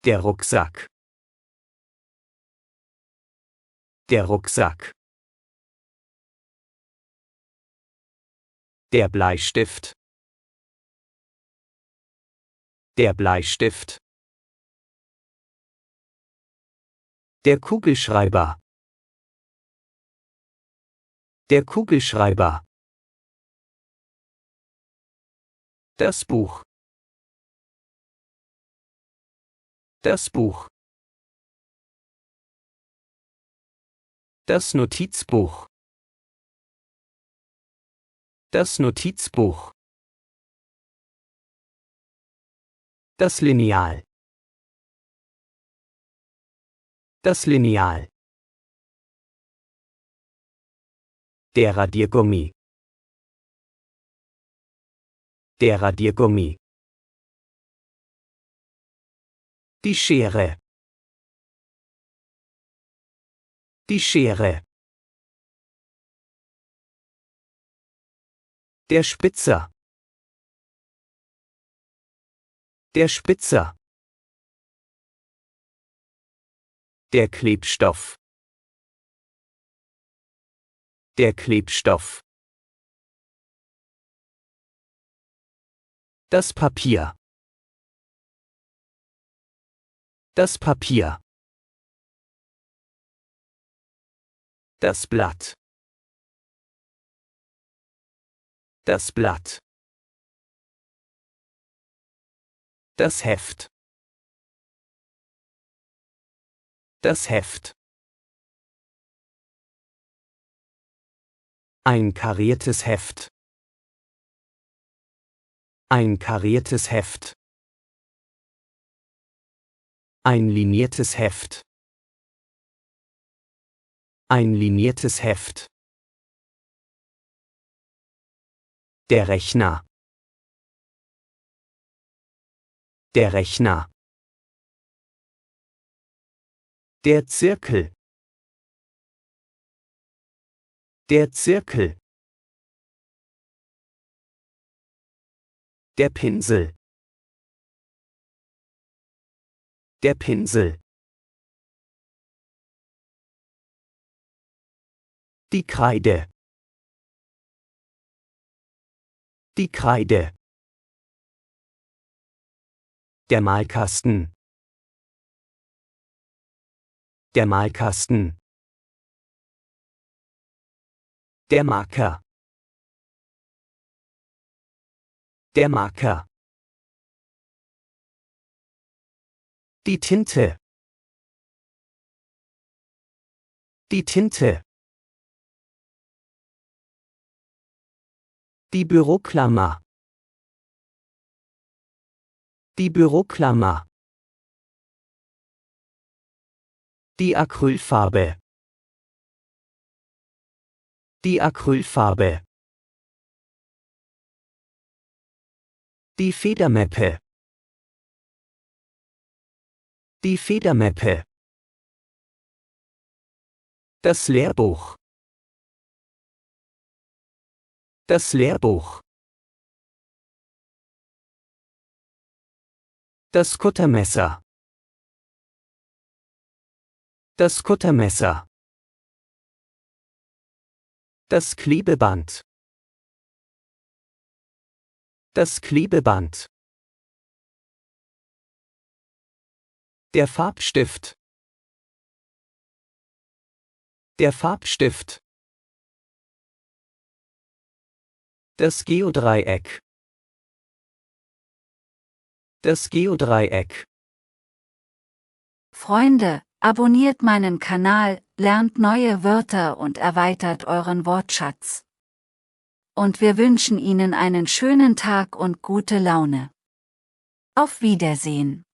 Der Rucksack. Der Rucksack. Der Bleistift. Der Bleistift. Der Kugelschreiber. Der Kugelschreiber. Das Buch. Das Buch. Das Notizbuch. Das Notizbuch. Das Lineal. Das Lineal. Der Radiergummi. Der Radiergummi. Die Schere. Die Schere. Der Spitzer. Der Spitzer. Der Klebstoff. Der Klebstoff. Das Papier. Das Papier. Das Blatt. Das Blatt. Das Heft. Das Heft. Ein kariertes Heft. Ein kariertes Heft. Ein liniertes Heft. Ein liniertes Heft. Der Rechner. Der Rechner. Der Zirkel. Der Zirkel. Der Pinsel. Der Pinsel. Die Kreide. Die Kreide. Der Malkasten. Der Malkasten. Der Marker. Der Marker. Die Tinte. Die Tinte. Die Büroklammer. Die Büroklammer. Die Acrylfarbe. Die Acrylfarbe. Die Federmappe. Die Federmappe. Das Lehrbuch. Das Lehrbuch. Das Kuttermesser. Das Kuttermesser. Das Klebeband. Das Klebeband. Der Farbstift. Der Farbstift. Das Geodreieck. Das Geodreieck. Freunde, abonniert meinen Kanal, lernt neue Wörter und erweitert euren Wortschatz. Und wir wünschen Ihnen einen schönen Tag und gute Laune. Auf Wiedersehen.